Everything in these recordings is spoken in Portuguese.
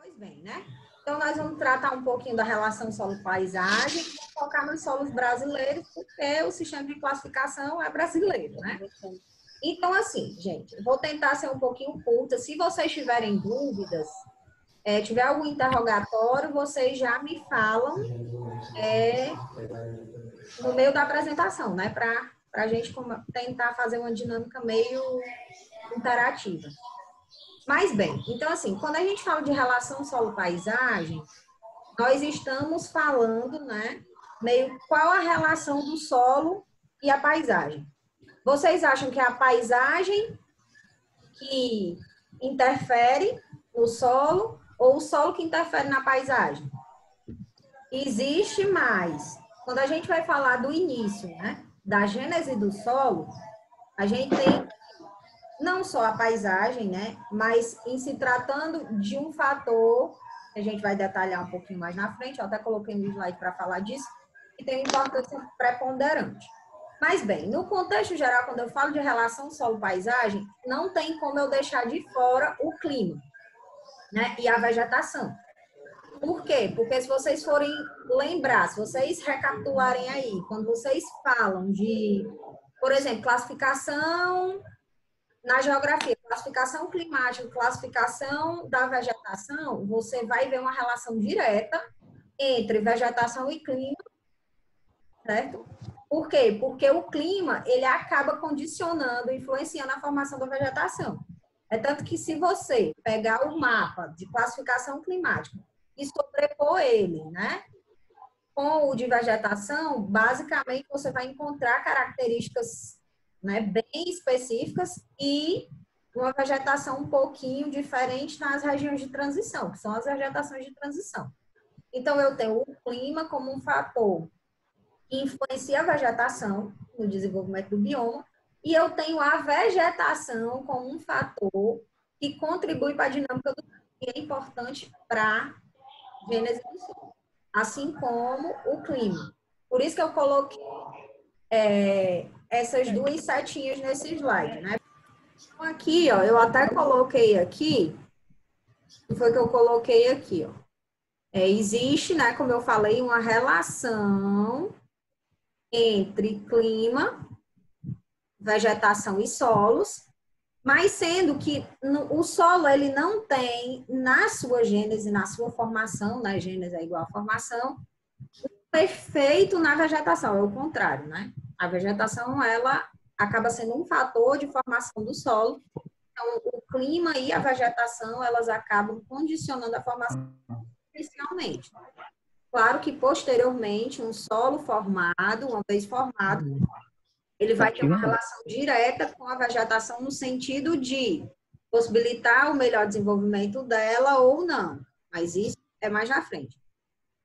Pois bem, né? Então, nós vamos tratar um pouquinho da relação solo-paisagem e focar nos solos brasileiros, porque o sistema de classificação é brasileiro, né? Então, assim, gente, vou tentar ser um pouquinho curta. Se vocês tiverem dúvidas, tiver algum interrogatório, vocês já me falam no meio da apresentação, né? Para a gente tentar fazer uma dinâmica meio interativa. Mas bem, então assim, quando a gente fala de relação solo-paisagem, nós estamos falando, né, meio qual a relação do solo e a paisagem. Vocês acham que é a paisagem que interfere no solo ou o solo que interfere na paisagem? Existe mais. Quando a gente vai falar do início, né, da gênese do solo, a gente tem não só a paisagem, né, mas em se tratando de um fator, que a gente vai detalhar um pouquinho mais na frente, eu até coloquei um slide para falar disso, que tem importância preponderante. Mas, bem, no contexto geral, quando eu falo de relação solo-paisagem, não tem como eu deixar de fora o clima, né, e a vegetação. Por quê? Porque se vocês forem lembrar, se vocês recapitularem aí, quando vocês falam de, por exemplo, classificação na geografia, classificação climática, classificação da vegetação, você vai ver uma relação direta entre vegetação e clima, certo? Por quê? Porque o clima, ele acaba condicionando, influenciando a formação da vegetação. É tanto que se você pegar o mapa de classificação climática e sobrepor ele, né, com o de vegetação, basicamente você vai encontrar características, né, bem específicas e uma vegetação um pouquinho diferente nas regiões de transição, que são as vegetações de transição. Então, eu tenho o clima como um fator que influencia a vegetação no desenvolvimento do bioma, e eu tenho a vegetação como um fator que contribui para a dinâmica do clima, que é importante para a gênese do solo, assim como o clima. Por isso que eu coloquei essas duas setinhas nesse slide, né? Então, aqui, ó, eu até coloquei aqui, foi que eu coloquei aqui, ó. Existe, né, como eu falei, uma relação entre clima, vegetação e solos, mas sendo que o solo, ele não tem, na sua gênese, na sua formação, né, gênese é igual a formação, efeito na vegetação, é o contrário, né? A vegetação, ela acaba sendo um fator de formação do solo. Então, o clima e a vegetação, elas acabam condicionando a formação inicialmente. Claro que, posteriormente, um solo formado, uma vez formado, ele vai ter uma relação direta com a vegetação no sentido de possibilitar o melhor desenvolvimento dela ou não. Mas isso é mais na frente.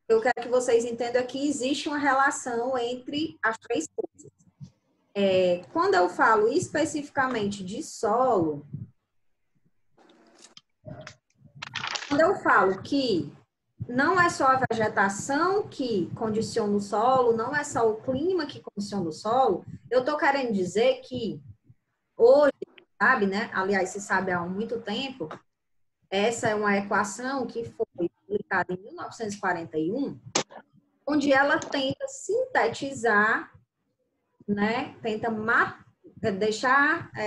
Eu quero que vocês entendam que existe uma relação entre as três coisas. Quando eu falo especificamente de solo, quando eu falo que não é só a vegetação que condiciona o solo, não é só o clima que condiciona o solo, eu estou querendo dizer que hoje, sabe, né? Aliás, se sabe há muito tempo, essa é uma equação que foi publicada em 1941, onde ela tenta sintetizar, né, tenta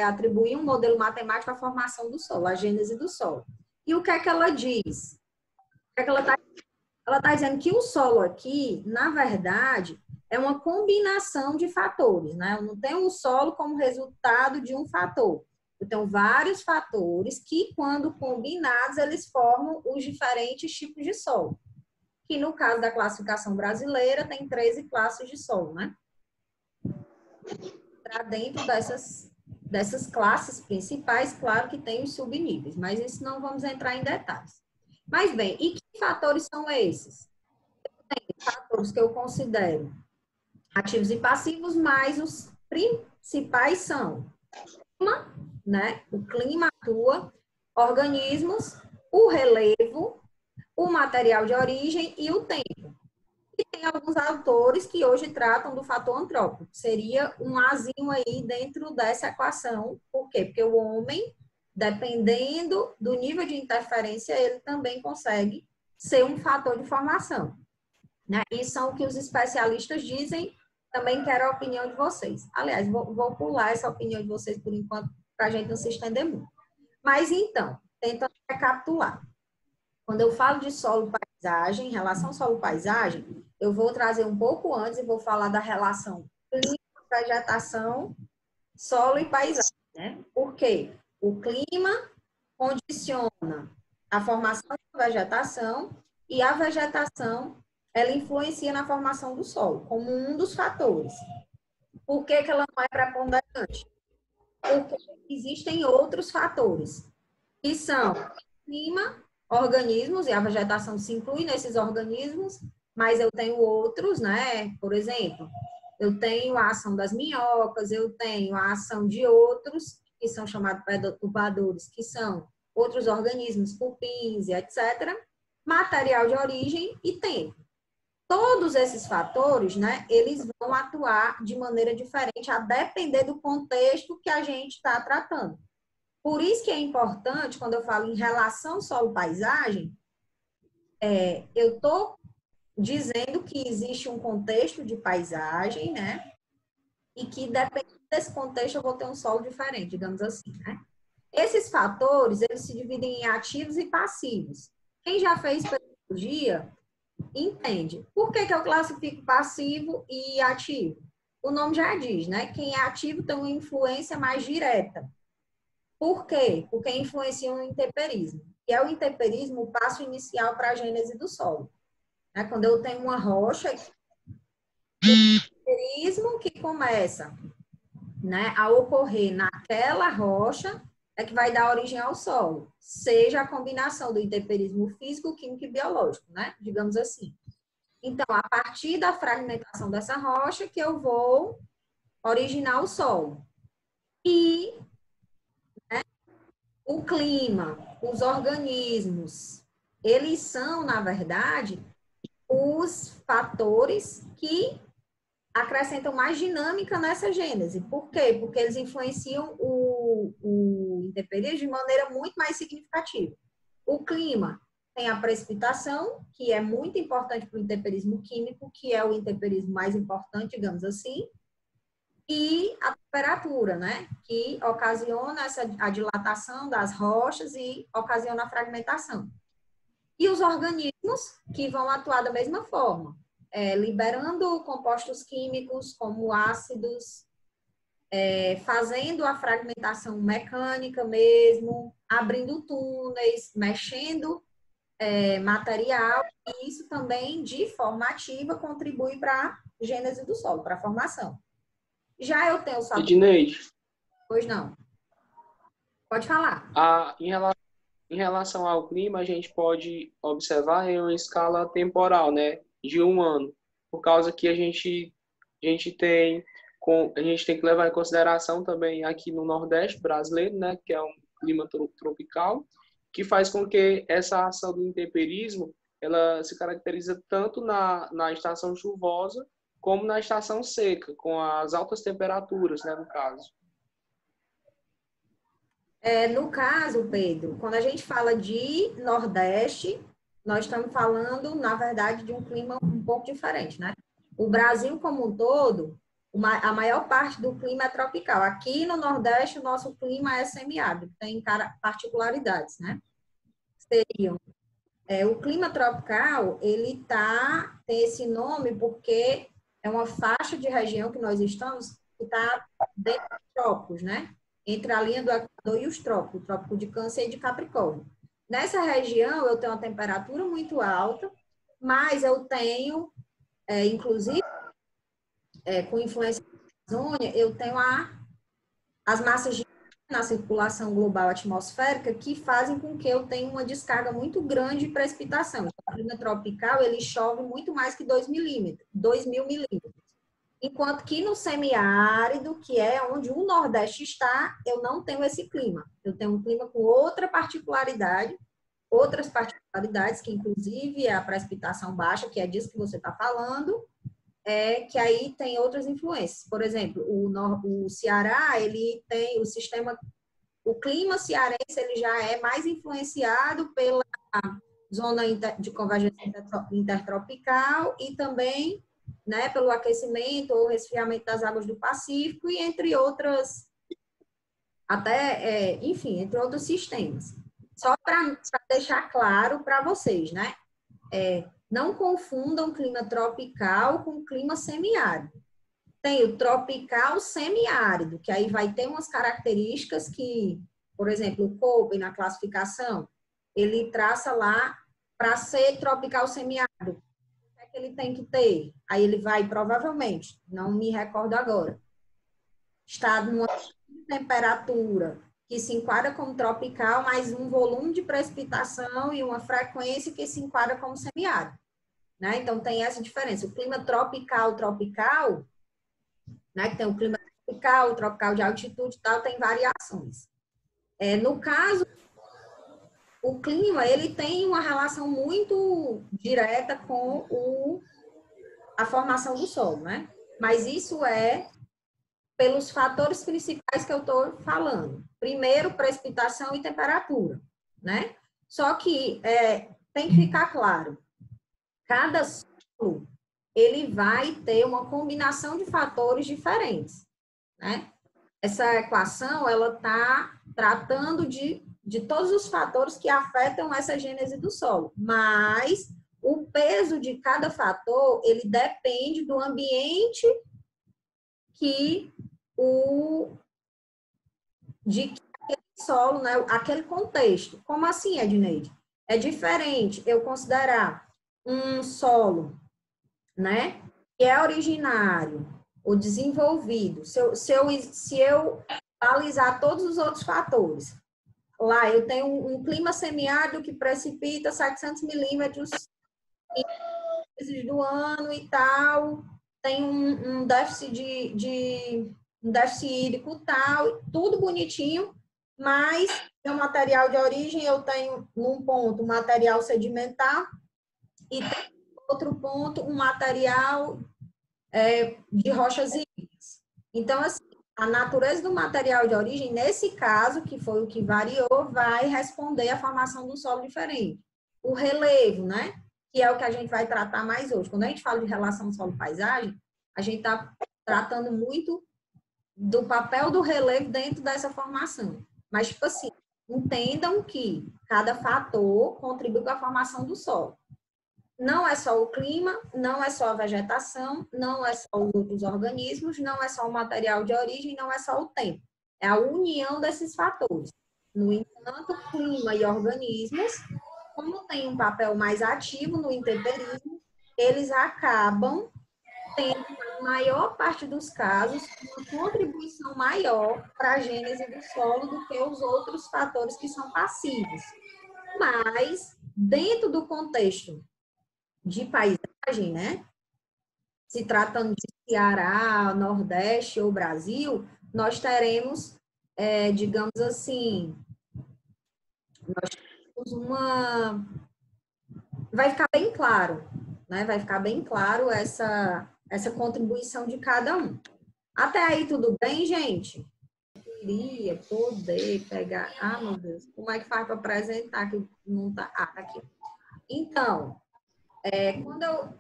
atribuir um modelo matemático à formação do solo, à gênese do solo. E o que é que ela diz? O que é que ela está dizendo? Que o solo aqui, na verdade, é uma combinação de fatores, né? Eu não tenho o solo como resultado de um fator. Eu tenho vários fatores que, quando combinados, eles formam os diferentes tipos de solo. Que no caso da classificação brasileira tem 13 classes de solo, né? Para dentro dessas classes principais, claro que tem os subníveis, mas isso não vamos entrar em detalhes. Mas bem, e que fatores são esses? Tem fatores que eu considero ativos e passivos, mas os principais são clima, né? O clima atua, organismos, o relevo, o material de origem e o tempo. E tem alguns autores que hoje tratam do fator antrópico. Seria um azinho aí dentro dessa equação. Por quê? Porque o homem, dependendo do nível de interferência, ele também consegue ser um fator de formação, né? E são o que os especialistas dizem. Também quero a opinião de vocês. Aliás, vou pular essa opinião de vocês por enquanto, para a gente não se estender muito. Mas então, tentando recapitular. Quando eu falo de solo-paisagem, relação solo-paisagem, eu vou trazer um pouco antes e vou falar da relação clima, vegetação, solo e paisagem, né? Por quê? O clima condiciona a formação da vegetação e a vegetação, ela influencia na formação do solo, como um dos fatores. Por que que ela não é preponderante? Porque existem outros fatores, que são clima, organismos, e a vegetação se inclui nesses organismos, mas eu tenho outros, né? Por exemplo, eu tenho a ação das minhocas, eu tenho a ação de outros, que são chamados perturbadores, que são outros organismos, cupins, etc. Material de origem e tempo. Todos esses fatores, né, eles vão atuar de maneira diferente, a depender do contexto que a gente está tratando. Por isso que é importante, quando eu falo em relação solo-paisagem, eu estou dizendo que existe um contexto de paisagem, né? E que, dependendo desse contexto, eu vou ter um solo diferente, digamos assim, né? Esses fatores, eles se dividem em ativos e passivos. Quem já fez pedagogia entende. Por que que eu classifico passivo e ativo? O nome já diz, né? Quem é ativo tem uma influência mais direta. Por quê? Porque influencia no intemperismo. E é o intemperismo o passo inicial para a gênese do solo. Né? Quando eu tenho uma rocha, o intemperismo que começa, né, a ocorrer naquela rocha é que vai dar origem ao solo. Seja a combinação do intemperismo físico, químico e biológico, né? Digamos assim. Então, a partir da fragmentação dessa rocha que eu vou originar o solo. E o clima, os organismos, eles são, na verdade, os fatores que acrescentam mais dinâmica nessa gênese. Por quê? Porque eles influenciam o intemperismo de maneira muito mais significativa. O clima tem a precipitação, que é muito importante para o intemperismo químico, que é o intemperismo mais importante, digamos assim, e a temperatura, né? Que ocasiona a dilatação das rochas e ocasiona a fragmentação. E os organismos que vão atuar da mesma forma, liberando compostos químicos como ácidos, fazendo a fragmentação mecânica mesmo, abrindo túneis, mexendo material, e isso também, de forma ativa, contribui para a gênese do solo, para a formação. Já eu tenho os fatores... Edneide, Pois não. Pode falar. em relação ao clima, a gente pode observar em uma escala temporal, né, de um ano, por causa que a gente tem que levar em consideração também aqui no Nordeste brasileiro, né, que é um clima tropical, que faz com que essa ação do intemperismo ela se caracteriza tanto na estação chuvosa como na estação seca, com as altas temperaturas, né, no caso. No caso, Pedro, quando a gente fala de Nordeste, nós estamos falando, na verdade, de um clima um pouco diferente, né? O Brasil como um todo, a maior parte do clima é tropical. Aqui no Nordeste, o nosso clima é semiárido, tem particularidades, né? Seriam, o clima tropical, ele tem esse nome porque é uma faixa de região que nós estamos, que está dentro dos trópicos, né? Entre a linha do Equador e os trópicos, o trópico de Câncer e de Capricórnio. Nessa região, eu tenho uma temperatura muito alta, mas eu tenho, inclusive, com influência da Amazônia, eu tenho as massas de na circulação global atmosférica que fazem com que eu tenha uma descarga muito grande de precipitação. O clima tropical, ele chove muito mais que 2 mil milímetros. Enquanto que no semiárido, que é onde o Nordeste está, eu não tenho esse clima. Eu tenho um clima com outras particularidades, que inclusive é a precipitação baixa, que é disso que você está falando, que aí tem outras influências. Por exemplo, o Ceará, ele tem o sistema O clima cearense ele já é mais influenciado pela zona de convergência intertropical e também, né, pelo aquecimento ou resfriamento das águas do Pacífico e entre outras, até, enfim, entre outros sistemas. Só para deixar claro para vocês, né? Não confundam clima tropical com clima semiárido. Tem o tropical semiárido, que aí vai ter umas características que, por exemplo, o Köppen, na classificação, ele traça lá para ser tropical semiárido. O que é que ele tem que ter? Aí ele vai, provavelmente, não me recordo agora, estar numa temperatura que se enquadra como tropical, mas um volume de precipitação e uma frequência que se enquadra como semiárido, né? Então, tem essa diferença. O clima tropical, né, que tem o clima tropical de altitude e tal, tem variações. No caso, o clima, ele tem uma relação muito direta com a formação do solo, né? Mas isso é pelos fatores principais que eu estou falando. Primeiro, precipitação e temperatura, né? Só que tem que ficar claro, cada solo ele vai ter uma combinação de fatores diferentes, né? Essa equação, ela está tratando de todos os fatores que afetam essa gênese do solo, mas o peso de cada fator, ele depende do ambiente de aquele solo, né? Aquele contexto. Como assim, Edneide? É diferente eu considerar um solo, né, que é originário ou desenvolvido, se eu analisar todos os outros fatores, lá eu tenho um clima semiárido que precipita 700 milímetros em meses do ano e tal, tem um déficit um déficit hídrico tal, tudo bonitinho, mas o material de origem eu tenho num ponto material sedimentar e tem outro ponto um material de rochas hídricas. Então, assim, a natureza do material de origem, nesse caso, que foi o que variou, vai responder à formação do solo diferente. O relevo, né? Que é o que a gente vai tratar mais hoje. Quando a gente fala de relação solo-paisagem, a gente está tratando muito do papel do relevo dentro dessa formação. Mas, tipo assim, entendam que cada fator contribui para a formação do solo. Não é só o clima, não é só a vegetação, não é só os outros organismos, não é só o material de origem, não é só o tempo. É a união desses fatores. No entanto, clima e organismos, como têm um papel mais ativo no intemperismo, eles acabam tendo, na maior parte dos casos, uma contribuição maior para a gênese do solo do que os outros fatores que são passivos. Mas, dentro do contexto de paisagem, né? Se tratando de Ceará, Nordeste ou Brasil, nós teremos, digamos assim, nós temos vai ficar bem claro, né? Vai ficar bem claro essa contribuição de cada um. Até aí tudo bem, gente? Queria poder pegar. Ah, meu Deus, como é que faz para apresentar que não tá? Ah, tá aqui. Então, quando eu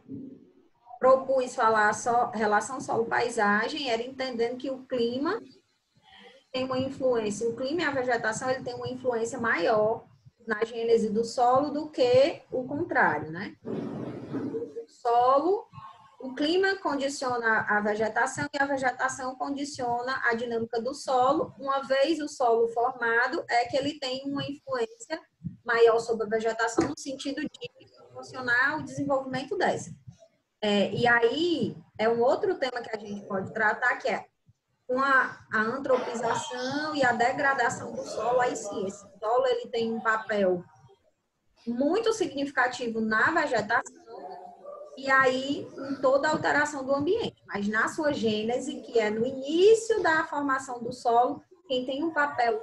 propus falar só relação solo-paisagem, era entendendo que o clima tem uma influência, o clima e a vegetação ele tem uma influência maior na gênese do solo do que o contrário, né? O solo, o clima condiciona a vegetação e a vegetação condiciona a dinâmica do solo. Uma vez o solo formado, é que ele tem uma influência maior sobre a vegetação no sentido de proporcionar o desenvolvimento dessa. E aí, é um outro tema que a gente pode tratar, que é com a antropização e a degradação do solo. Aí sim, esse solo ele tem um papel muito significativo na vegetação e aí em toda a alteração do ambiente. Mas na sua gênese, que é no início da formação do solo, quem tem um papel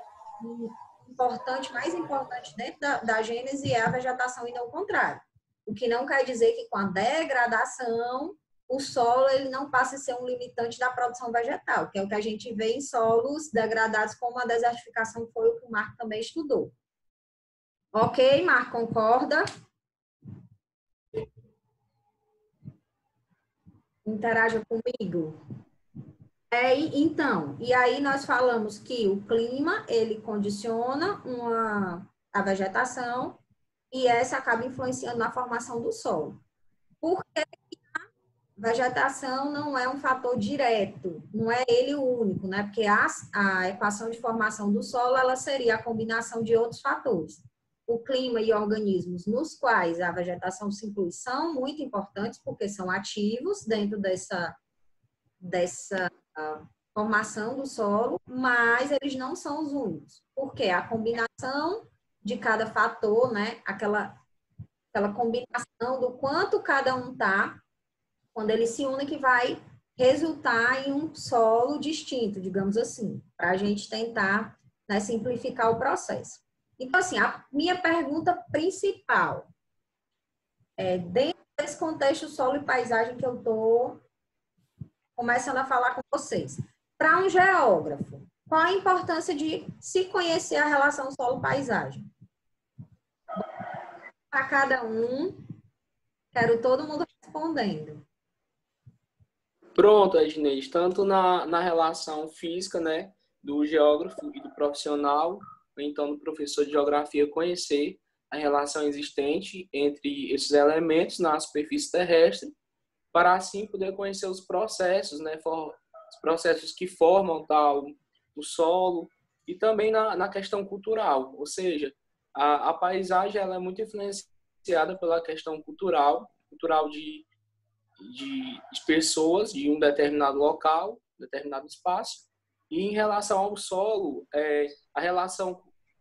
importante, mais importante dentro da gênese é a vegetação e não o contrário. O que não quer dizer que com a degradação o solo ele não passa a ser um limitante da produção vegetal, que é o que a gente vê em solos degradados como a desertificação, que foi o que o Marco também estudou. Ok, Marco, concorda? Interaja comigo. Então, e aí nós falamos que o clima, ele condiciona a vegetação e essa acaba influenciando na formação do solo. Porque a vegetação não é um fator direto, não é ele o único, né? Porque a equação de formação do solo, ela seria a combinação de outros fatores. O clima e organismos nos quais a vegetação se inclui são muito importantes, porque são ativos dentro dessa formação do solo, mas eles não são os únicos, porque a combinação de cada fator, né, aquela combinação do quanto cada um tá, quando eles se unem, que vai resultar em um solo distinto, digamos assim, para a gente tentar, né, simplificar o processo. Então, assim, a minha pergunta principal é, dentro desse contexto solo e paisagem que eu estou começando a falar com vocês. Para um geógrafo, qual a importância de se conhecer a relação solo-paisagem? Para cada um, quero todo mundo respondendo. Pronto, Ednei, tanto na relação física, né, do geógrafo e do profissional, ou então do professor de geografia, conhecer a relação existente entre esses elementos na superfície terrestre, para assim poder conhecer os processos, né, os processos que formam tal o solo, e também na questão cultural, ou seja, a paisagem ela é muito influenciada pela questão cultural de pessoas de um determinado local, determinado espaço, e em relação ao solo,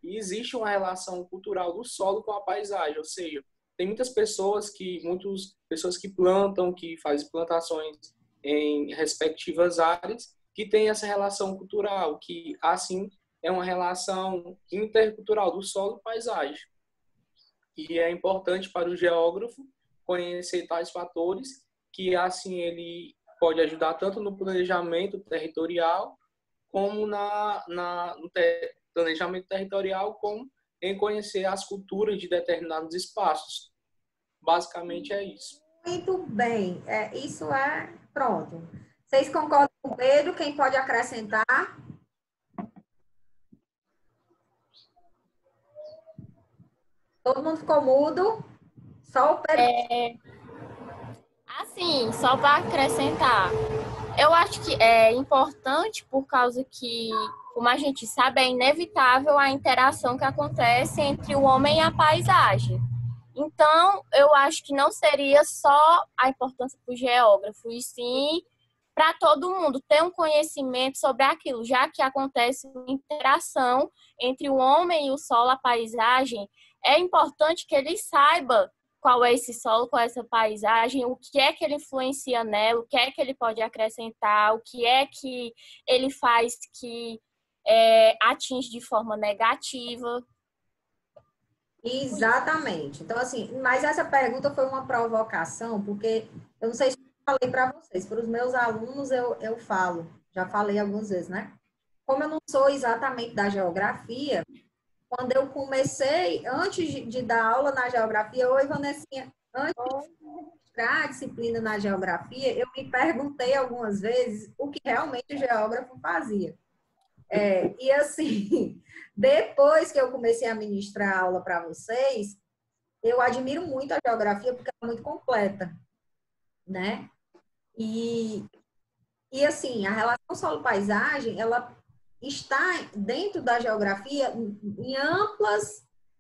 existe uma relação cultural do solo com a paisagem, ou seja, tem muitas pessoas que plantam, que fazem plantações em respectivas áreas, que tem essa relação cultural, que assim é uma relação intercultural do solo e paisagem. E é importante para o geógrafo conhecer tais fatores, que assim ele pode ajudar tanto no planejamento territorial, como no planejamento territorial, como em conhecer as culturas de determinados espaços. Basicamente é isso. Muito bem, isso pronto. Vocês concordam com o Pedro? Quem pode acrescentar? Todo mundo ficou mudo? Só o Pedro. Assim, só para acrescentar, eu acho que é importante por causa que, como a gente sabe, é inevitável a interação que acontece entre o homem e a paisagem. Então, eu acho que não seria só a importância para o geógrafo, e sim para todo mundo ter um conhecimento sobre aquilo, já que acontece uma interação entre o homem e o solo, a paisagem, é importante que ele saiba qual é esse solo, qual é essa paisagem, o que é que ele influencia nela, o que é que ele pode acrescentar, o que é que ele faz que atinge de forma negativa. Exatamente. Então, assim, mas essa pergunta foi uma provocação, porque eu não sei se eu falei para vocês, para os meus alunos eu falo, já falei algumas vezes, né? Como eu não sou exatamente da geografia, quando eu comecei, antes de dar aula na geografia, oi, Vanessinha, antes de entrar a disciplina na geografia, eu me perguntei algumas vezes o que realmente o geógrafo fazia. E assim, depois que eu comecei a ministrar aula para vocês, eu admiro muito a geografia porque ela é muito completa, né? E assim, a relação solo-paisagem, ela está dentro da geografia em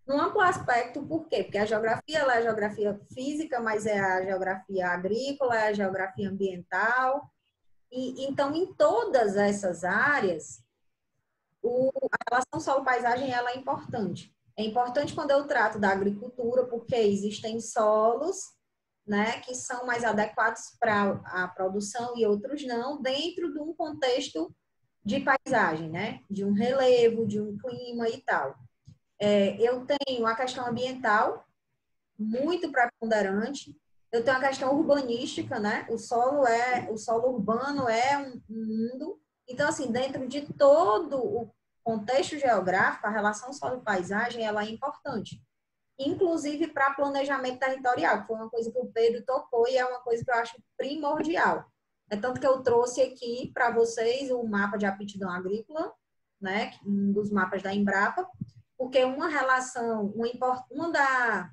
num amplo aspecto, por quê? Porque a geografia ela é a geografia física, mas é a geografia agrícola, é a geografia ambiental. E então, em todas essas áreas, a relação solo-paisagem ela é importante. É importante quando eu trato da agricultura, porque existem solos, né, que são mais adequados para a produção e outros não, dentro de um contexto de paisagem, né, de um relevo, de um clima e tal. Eu tenho a questão ambiental muito preponderante, Eu tenho a questão urbanística, né? O solo urbano é um mundo. Então, assim, dentro de todo o contexto geográfico, a relação solo-paisagem, ela é importante. Inclusive para planejamento territorial, que foi uma coisa que o Pedro tocou e é uma coisa que eu acho primordial. É tanto que eu trouxe aqui para vocês o mapa de aptidão agrícola, né? Um dos mapas da Embrapa, porque uma relação,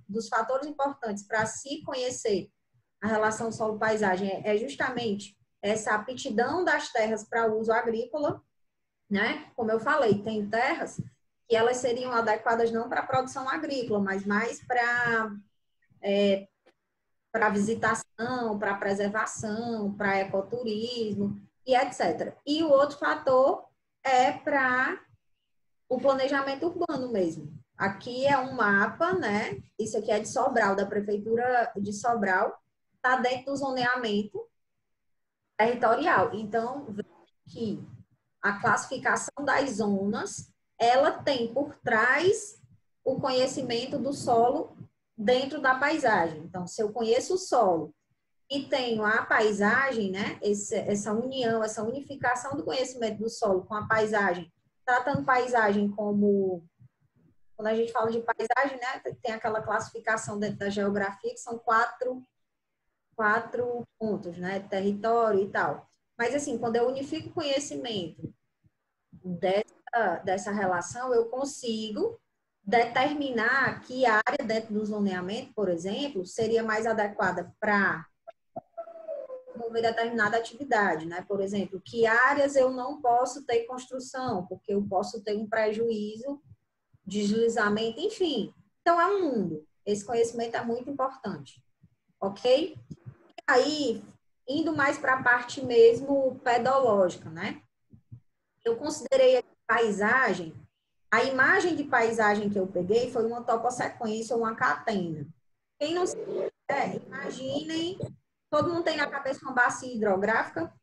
dos fatores importantes para se conhecer a relação solo-paisagem é justamente essa aptidão das terras para uso agrícola, né? Como eu falei, tem terras que elas seriam adequadas não para a produção agrícola, mas mais para visitação, para preservação, para ecoturismo e etc. E o outro fator é para o planejamento urbano mesmo. Aqui é um mapa, né? Isso aqui é de Sobral, da Prefeitura de Sobral, está dentro do zoneamento territorial. Então, que a classificação das zonas, ela tem por trás o conhecimento do solo dentro da paisagem. Então, se eu conheço o solo e tenho a paisagem, né? Essa união, essa unificação do conhecimento do solo com a paisagem, tratando paisagem como, quando a gente fala de paisagem, né? Tem aquela classificação dentro da geografia que são quatro pontos, né? Território e tal. Mas, assim, quando eu unifico o conhecimento dessa relação, eu consigo determinar que área dentro do zoneamento, por exemplo, seria mais adequada para desenvolver determinada atividade, né? Por exemplo, que áreas eu não posso ter construção, porque eu posso ter um prejuízo, deslizamento, enfim. Então, é um mundo. Esse conhecimento é muito importante, ok? Aí, indo mais para a parte mesmo pedológica, né? Eu considerei a paisagem, a imagem de paisagem que eu peguei foi uma topossequência, uma catena. Quem não sabe, imaginem, todo mundo tem na cabeça uma bacia hidrográfica?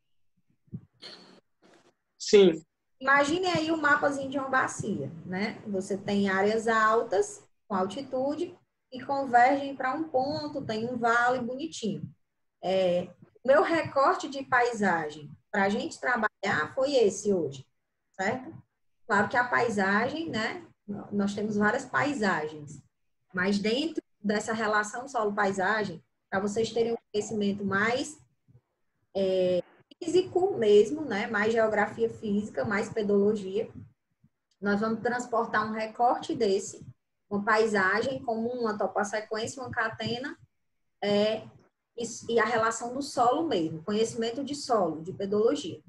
Sim, Imaginem aí o mapazinho de uma bacia, né? Você tem áreas altas, com altitude, e convergem para um ponto, tem um vale bonitinho. Meu recorte de paisagem para a gente trabalhar foi esse hoje, certo? Claro que a paisagem, né? Nós temos várias paisagens, mas dentro dessa relação solo-paisagem, para vocês terem um conhecimento mais físico mesmo, né? Mais geografia física, mais pedologia, nós vamos transportar um recorte desse, uma paisagem como uma toposequência, uma catena, e a relação do solo mesmo, conhecimento de solo, de pedologia.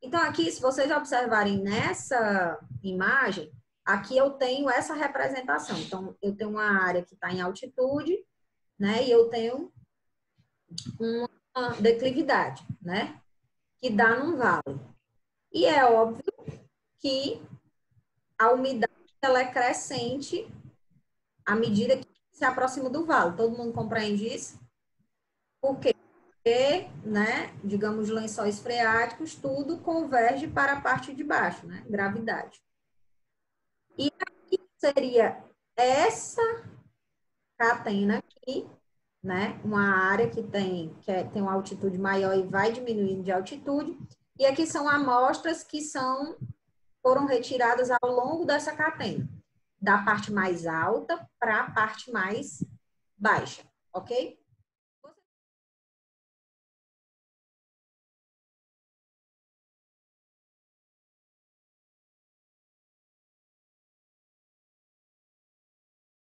Então, aqui, se vocês observarem nessa imagem, aqui eu tenho essa representação. Então, eu tenho uma área que está em altitude, né? E eu tenho uma declividade, né? Que dá num vale. E é óbvio que a umidade ela é crescente à medida que se aproxima do vale. Todo mundo compreende isso? Por quê? Porque, né, digamos, lençóis freáticos, tudo converge para a parte de baixo, né? Gravidade. E aqui seria essa catena aqui, né? Uma área que tem uma altitude maior e vai diminuindo de altitude. E aqui são amostras que foram retiradas ao longo dessa catena, da parte mais alta para a parte mais baixa, ok?